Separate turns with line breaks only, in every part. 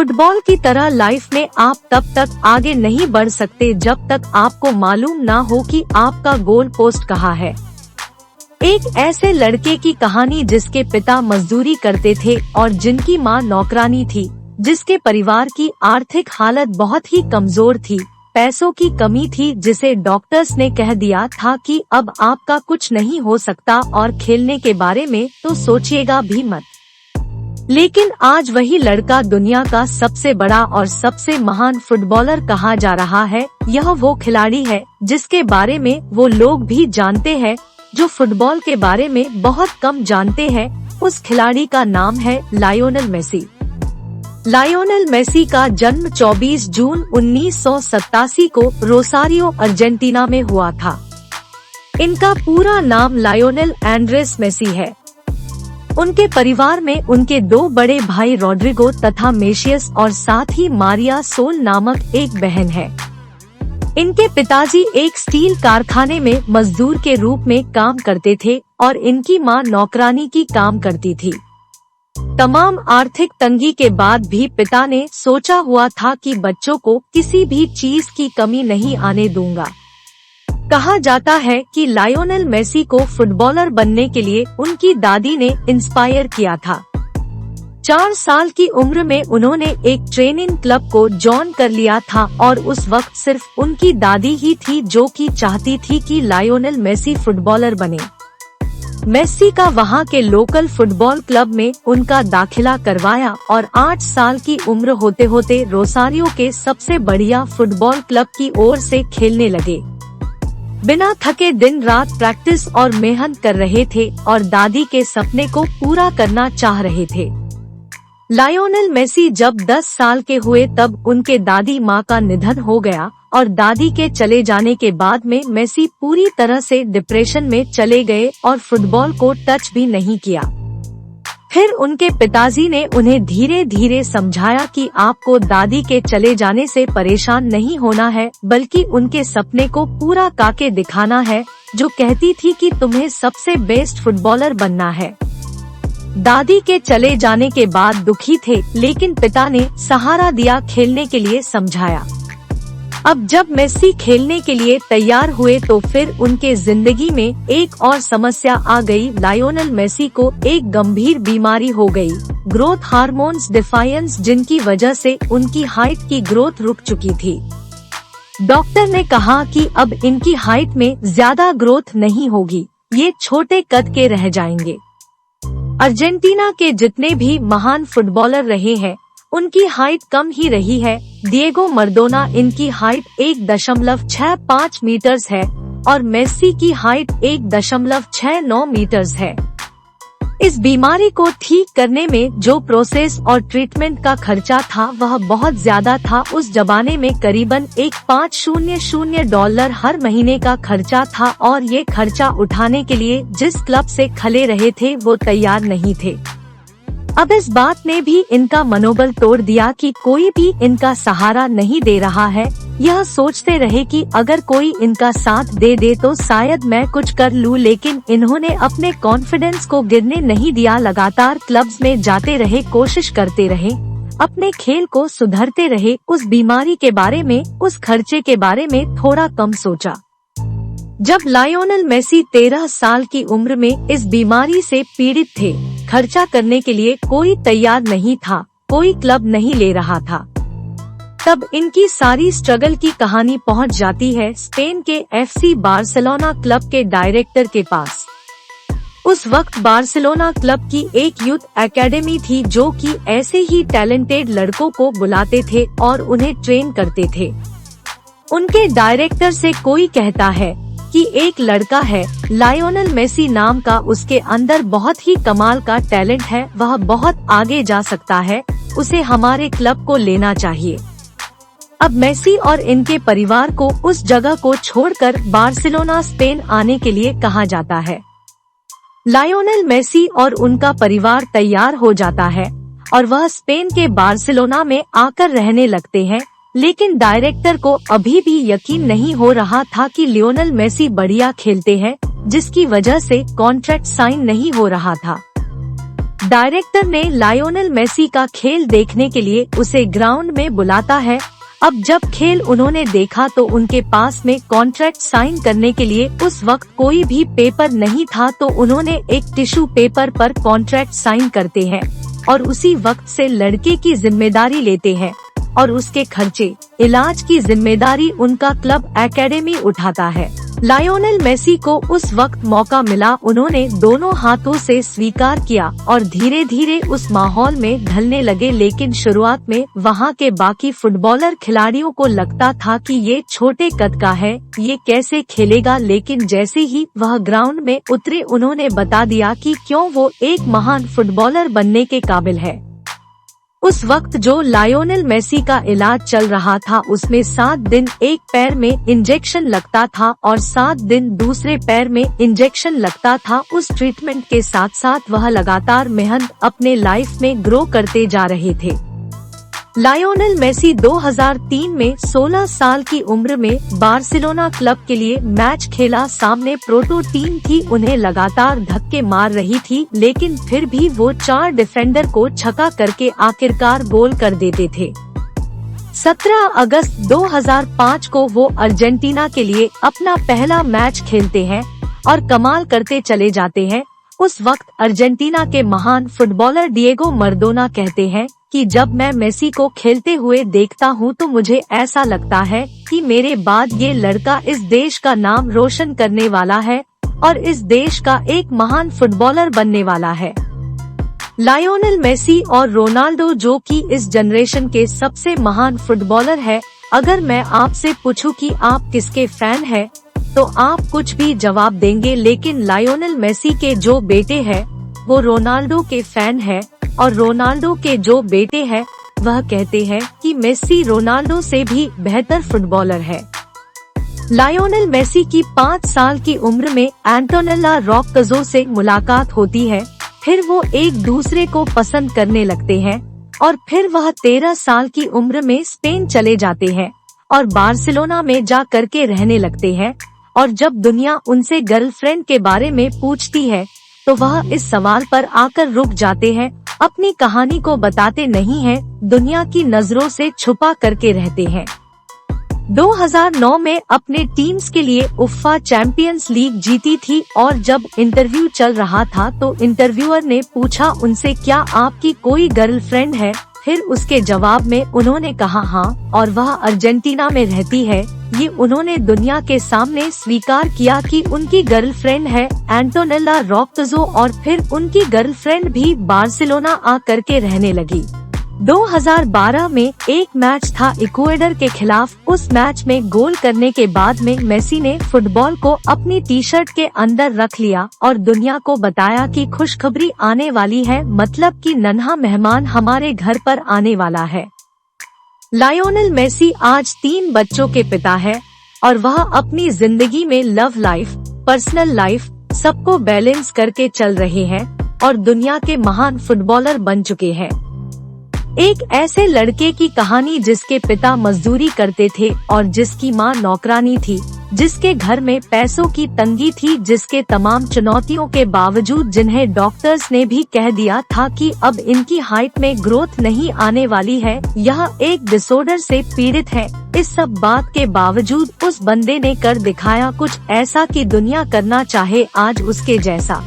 Football की तरह life में आप तब तक आगे नहीं बढ़ सकते जब तक आपको मालूम ना हो कि आपका गोल पोस्ट कहाँ है। एक ऐसे लड़के की कहानी जिसके पिता मजदूरी करते थे और जिनकी मां नौकरानी थी, जिसके परिवार की आर्थिक हालत बहुत ही कमजोर थी, पैसों की कमी थी, जिसे डॉक्टर्स ने कह दिया था कि अब आपका कुछ नहीं हो सकता और खेलने के बारे में तो सोचिएगा भी मत। लेकिन आज वही लड़का दुनिया का सबसे बड़ा और सबसे महान फुटबॉलर कहा जा रहा है। यह वो खिलाड़ी है जिसके बारे में वो लोग भी जानते हैं जो फुटबॉल के बारे में बहुत कम जानते हैं। उस खिलाड़ी का नाम है लायोनेल मेसी। लायोनेल मेसी का जन्म 24 जून 1987 को रोसारियो अर्जेंटीना में हुआ था। इनका पूरा नाम लायोनेल एंड्रेस मेसी है। उनके परिवार में उनके दो बड़े भाई रोड्रिगो तथा मेशियस और साथ ही मारिया सोल नामक एक बहन है। इनके पिताजी एक स्टील कारखाने में मजदूर के रूप में काम करते थे और इनकी मां नौकरानी की काम करती थी। तमाम आर्थिक तंगी के बाद भी पिता ने सोचा हुआ था कि बच्चों को किसी भी चीज की कमी नहीं आने दूंगा। कहा जाता है कि लायोनेल मेसी को फुटबॉलर बनने के लिए उनकी दादी ने इंस्पायर किया था। 4 साल की उम्र में उन्होंने एक ट्रेनिंग क्लब को ज्वाइन कर लिया था और उस वक्त सिर्फ उनकी दादी ही थी जो कि चाहती थी कि लायोनेल मेसी फुटबॉलर बने। मेसी का वहां के लोकल फुटबॉल क्लब में उनका दाखिला करवाया और 8 साल की उम्र होते होते रोसारियो के सबसे बढ़िया फुटबॉल क्लब की ओर से खेलने लगे। बिना थके दिन रात प्रैक्टिस और मेहनत कर रहे थे और दादी के सपने को पूरा करना चाह रहे थे। लायोनेल मेसी जब 10 साल के हुए तब उनके दादी माँ का निधन हो गया और दादी के चले जाने के बाद में मेसी पूरी तरह से डिप्रेशन में चले गए और फुटबॉल को टच भी नहीं किया। फिर उनके पिताजी ने उन्हें धीरे धीरे समझाया कि आपको दादी के चले जाने से परेशान नहीं होना है, बल्कि उनके सपने को पूरा करके दिखाना है, जो कहती थी कि तुम्हें सबसे बेस्ट फुटबॉलर बनना है। दादी के चले जाने के बाद दुखी थे, लेकिन पिता ने सहारा दिया, खेलने के लिए समझाया। अब जब मेसी खेलने के लिए तैयार हुए तो फिर उनके जिंदगी में एक और समस्या आ गई। लायोनेल मेसी को एक गंभीर बीमारी हो गई, ग्रोथ हार्मोन्स डिफायंस, जिनकी वजह से उनकी हाइट की ग्रोथ रुक चुकी थी। डॉक्टर ने कहा कि अब इनकी हाइट में ज्यादा ग्रोथ नहीं होगी, ये छोटे कद के रह जाएंगे। अर्जेंटीना के जितने भी महान फुटबॉलर रहे हैं उनकी हाइट कम ही रही है। डिएगो मरडोना, इनकी हाइट 1.65 मीटर्स है और मेसी की हाइट 1.69 मीटर्स है। इस बीमारी को ठीक करने में जो प्रोसेस और ट्रीटमेंट का खर्चा था वह बहुत ज्यादा था। उस जमाने में करीबन $1500 हर महीने का खर्चा था और ये खर्चा उठाने के लिए जिस क्लब से खले रहे थे वो तैयार नहीं थे। अब इस बात ने भी इनका मनोबल तोड़ दिया कि कोई भी इनका सहारा नहीं दे रहा है। यह सोचते रहे कि अगर कोई इनका साथ दे दे तो शायद मैं कुछ कर लूं, लेकिन इन्होंने अपने कॉन्फिडेंस को गिरने नहीं दिया। लगातार क्लब्स में जाते रहे, कोशिश करते रहे, अपने खेल को सुधारते रहे। उस बीमारी के बारे में, उस खर्चे के बारे में थोड़ा कम सोचा। जब लायोनेल मेसी 13 साल की उम्र में इस बीमारी से पीड़ित थे, खर्चा करने के लिए कोई तैयार नहीं था, कोई क्लब नहीं ले रहा था। तब इनकी सारी स्ट्रगल की कहानी पहुंच जाती है स्पेन के FC बार्सिलोना क्लब के डायरेक्टर के पास। उस वक्त बार्सिलोना क्लब की एक यूथ एकेडमी थी जो कि ऐसे ही टैलेंटेड लड़कों को बुलाते थे और उन्हें ट्रेन करते थे। उनके डायरेक्टर से कोई कहता है कि एक लड़का है लायोनेल मेसी नाम का, उसके अंदर बहुत ही कमाल का टैलेंट है, वह बहुत आगे जा सकता है, उसे हमारे क्लब को लेना चाहिए। अब मेसी और इनके परिवार को उस जगह को छोड़कर बार्सिलोना स्पेन आने के लिए कहा जाता है। लायोनेल मेसी और उनका परिवार तैयार हो जाता है और वह स्पेन के बार्सिलोना में आकर रहने लगते हैं, लेकिन डायरेक्टर को अभी भी यकीन नहीं हो रहा था कि लियोनेल मेसी बढ़िया खेलते हैं, जिसकी वजह से कॉन्ट्रैक्ट साइन नहीं हो रहा था। डायरेक्टर ने लायोनेल मेसी का खेल देखने के लिए उसे ग्राउंड में बुलाता है। अब जब खेल उन्होंने देखा तो उनके पास में कॉन्ट्रैक्ट साइन करने के लिए उस वक्त कोई भी पेपर नहीं था, तो उन्होंने एक टिश्यू पेपर पर कॉन्ट्रैक्ट साइन करते हैं और उसी वक्त से लड़के की जिम्मेदारी लेते हैं और उसके खर्चे इलाज की जिम्मेदारी उनका क्लब एकेडमी उठाता है। लायोनेल मेसी को उस वक्त मौका मिला, उन्होंने दोनों हाथों से स्वीकार किया और धीरे धीरे उस माहौल में ढलने लगे। लेकिन शुरुआत में वहां के बाकी फुटबॉलर खिलाड़ियों को लगता था कि ये छोटे कद का है, ये कैसे खेलेगा, लेकिन जैसे ही वह ग्राउंड में उतरे उन्होंने बता दिया कि क्यों वो एक महान फुटबॉलर बनने के काबिल है। उस वक्त जो लायोनेल मेसी का इलाज चल रहा था उसमें 7 दिन एक पैर में इंजेक्शन लगता था और 7 दिन दूसरे पैर में इंजेक्शन लगता था। उस ट्रीटमेंट के साथ साथ वह लगातार मेहनत अपने लाइफ में ग्रो करते जा रहे थे। लायोनेल मेसी 2003 में 16 साल की उम्र में बार्सिलोना क्लब के लिए मैच खेला। सामने प्रोटो टीम थी, उन्हें लगातार धक्के मार रही थी, लेकिन फिर भी वो 4 डिफेंडर को छक्का करके आखिरकार गोल कर देते थे। 17 अगस्त 2005 को वो अर्जेंटीना के लिए अपना पहला मैच खेलते हैं और कमाल करते चले जाते हैं। उस वक्त अर्जेंटीना के महान फुटबॉलर डिएगो मराडोना कहते हैं कि जब मैं मेसी को खेलते हुए देखता हूँ तो मुझे ऐसा लगता है कि मेरे बाद ये लड़का इस देश का नाम रोशन करने वाला है और इस देश का एक महान फुटबॉलर बनने वाला है। लायोनेल मेसी और रोनाल्डो जो कि इस जनरेशन के सबसे महान फुटबॉलर है, अगर मैं आपसे पूछूं कि आप किसके फैन हैं, तो आप कुछ भी जवाब देंगे, लेकिन लायोनेल मेसी के जो बेटे हैं वो रोनाल्डो के फैन है और रोनाल्डो के जो बेटे हैं वह कहते हैं कि मेसी रोनाल्डो से भी बेहतर फुटबॉलर है। लायोनेल मेसी की 5 साल की उम्र में एंटोनेला रोक्कजो से मुलाकात होती है, फिर वो एक दूसरे को पसंद करने लगते हैं और फिर वह 13 साल की उम्र में स्पेन चले जाते हैं और बार्सिलोना में जा करके रहने लगते हैं। और जब दुनिया उनसे गर्लफ्रेंड के बारे में पूछती है तो वह इस सवाल पर आकर रुक जाते हैं, अपनी कहानी को बताते नहीं हैं, दुनिया की नजरों से छुपा करके रहते हैं। 2009 में अपने टीम्स के लिए उफ़ा चैंपियंस लीग जीती थी और जब इंटरव्यू चल रहा था तो इंटरव्यूअर ने पूछा उनसे, क्या आपकी कोई गर्लफ्रेंड है? फिर उसके जवाब में उन्होंने कहा हाँ, और वह अर्जेंटीना में रहती है। ये उन्होंने दुनिया के सामने स्वीकार किया कि उनकी गर्लफ्रेंड है एंटोनेला रोक्कजो और फिर उनकी गर्लफ्रेंड भी बार्सिलोना आ करके रहने लगी। 2012 में एक मैच था इक्वेडर के खिलाफ। उस मैच में गोल करने के बाद में मेसी ने फुटबॉल को अपनी टी शर्ट के अंदर रख लिया और दुनिया को बताया कि खुशखबरी आने वाली है, मतलब कि नन्हा मेहमान हमारे घर पर आने वाला है। लायोनेल मेसी आज 3 बच्चों के पिता है और वह अपनी जिंदगी में लव लाइफ, पर्सनल लाइफ सबको बैलेंस करके चल रहे हैं और दुनिया के महान फुटबॉलर बन चुके हैं। एक ऐसे लड़के की कहानी जिसके पिता मजदूरी करते थे और जिसकी मां नौकरानी थी, जिसके घर में पैसों की तंगी थी, जिसके तमाम चुनौतियों के बावजूद जिन्हें डॉक्टर्स ने भी कह दिया था कि अब इनकी हाइट में ग्रोथ नहीं आने वाली है, यह एक डिसऑर्डर से पीड़ित है। इस सब बात के बावजूद उस बंदे ने कर दिखाया कुछ ऐसा कि दुनिया करना चाहे आज उसके जैसा।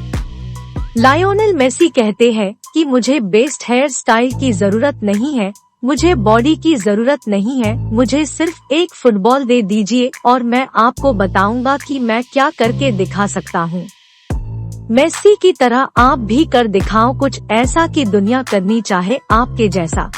लायोनेल मेसी कहते हैं कि मुझे बेस्ट हेयर स्टाइल की जरूरत नहीं है, मुझे बॉडी की जरूरत नहीं है, मुझे सिर्फ एक फुटबॉल दे दीजिए और मैं आपको बताऊंगा कि मैं क्या करके दिखा सकता हूँ। मेसी की तरह आप भी कर दिखाओ कुछ ऐसा कि दुनिया करनी चाहे आपके जैसा।